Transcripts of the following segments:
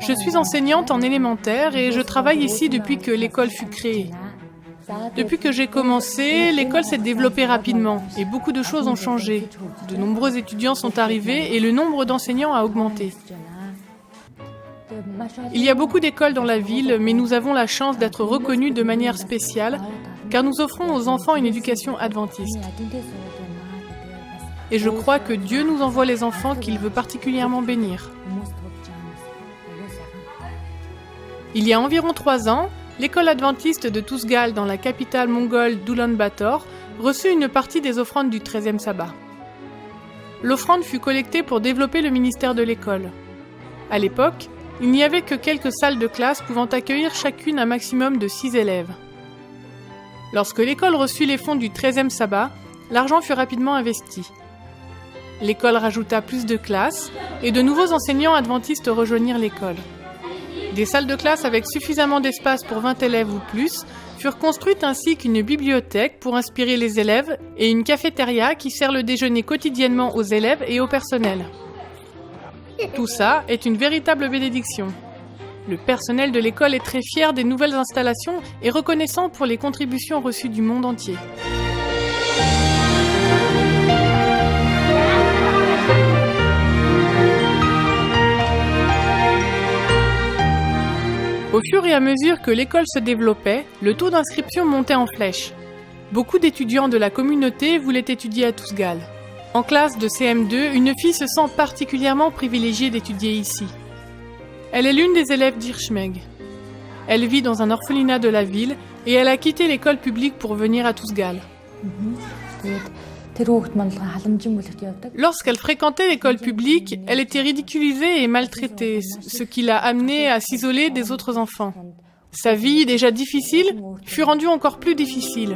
Je suis enseignante en élémentaire et je travaille ici depuis que l'école fut créée. Depuis que j'ai commencé, l'école s'est développée rapidement et beaucoup de choses ont changé. De nombreux étudiants sont arrivés et le nombre d'enseignants a augmenté. Il y a beaucoup d'écoles dans la ville, mais nous avons la chance d'être reconnus de manière spéciale car nous offrons aux enfants une éducation adventiste. Et je crois que Dieu nous envoie les enfants qu'il veut particulièrement bénir. Il y a environ 3 ans, l'école adventiste de Tousgal, dans la capitale mongole d'Oulan-Bator, reçut une partie des offrandes du 13e sabbat. L'offrande fut collectée pour développer le ministère de l'école. À l'époque, il n'y avait que quelques salles de classe pouvant accueillir chacune un maximum de 6 élèves. Lorsque l'école reçut les fonds du 13e sabbat, l'argent fut rapidement investi. L'école rajouta plus de classes et de nouveaux enseignants adventistes rejoignirent l'école. Des salles de classe avec suffisamment d'espace pour 20 élèves ou plus furent construites ainsi qu'une bibliothèque pour inspirer les élèves et une cafétéria qui sert le déjeuner quotidiennement aux élèves et au personnel. Tout ça est une véritable bénédiction. Le personnel de l'école est très fier des nouvelles installations et reconnaissant pour les contributions reçues du monde entier. Au fur et à mesure que l'école se développait, le taux d'inscription montait en flèche. Beaucoup d'étudiants de la communauté voulaient étudier à Tousgal. En classe de CM2, une fille se sent particulièrement privilégiée d'étudier ici. Elle est l'une des élèves d'Hirshmeg. Elle vit dans un orphelinat de la ville et elle a quitté l'école publique pour venir à Tousgal. Lorsqu'elle fréquentait l'école publique, elle était ridiculisée et maltraitée, ce qui l'a amenée à s'isoler des autres enfants. Sa vie, déjà difficile, fut rendue encore plus difficile.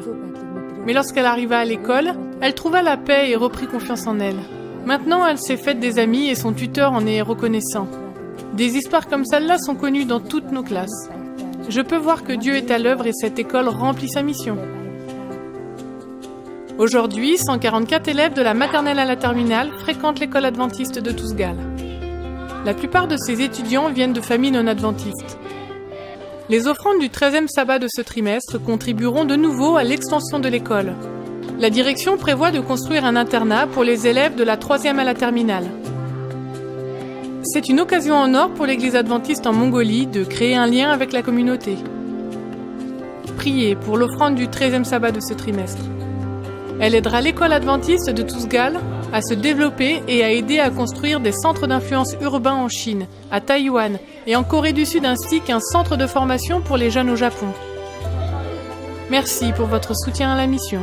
Mais lorsqu'elle arriva à l'école, elle trouva la paix et reprit confiance en elle. Maintenant, elle s'est faite des amis et son tuteur en est reconnaissant. Des histoires comme celle-là sont connues dans toutes nos classes. Je peux voir que Dieu est à l'œuvre et cette école remplit sa mission. Aujourd'hui, 144 élèves de la maternelle à la terminale fréquentent l'école adventiste de Tousgal. La plupart de ces étudiants viennent de familles non adventistes. Les offrandes du 13e sabbat de ce trimestre contribueront de nouveau à l'extension de l'école. La direction prévoit de construire un internat pour les élèves de la 3e à la terminale. C'est une occasion en or pour l'église adventiste en Mongolie de créer un lien avec la communauté. Priez pour l'offrande du 13e sabbat de ce trimestre. Elle aidera l'école adventiste de Tousgal à se développer et à aider à construire des centres d'influence urbains en Chine, à Taïwan et en Corée du Sud ainsi qu'un centre de formation pour les jeunes au Japon. Merci pour votre soutien à la mission.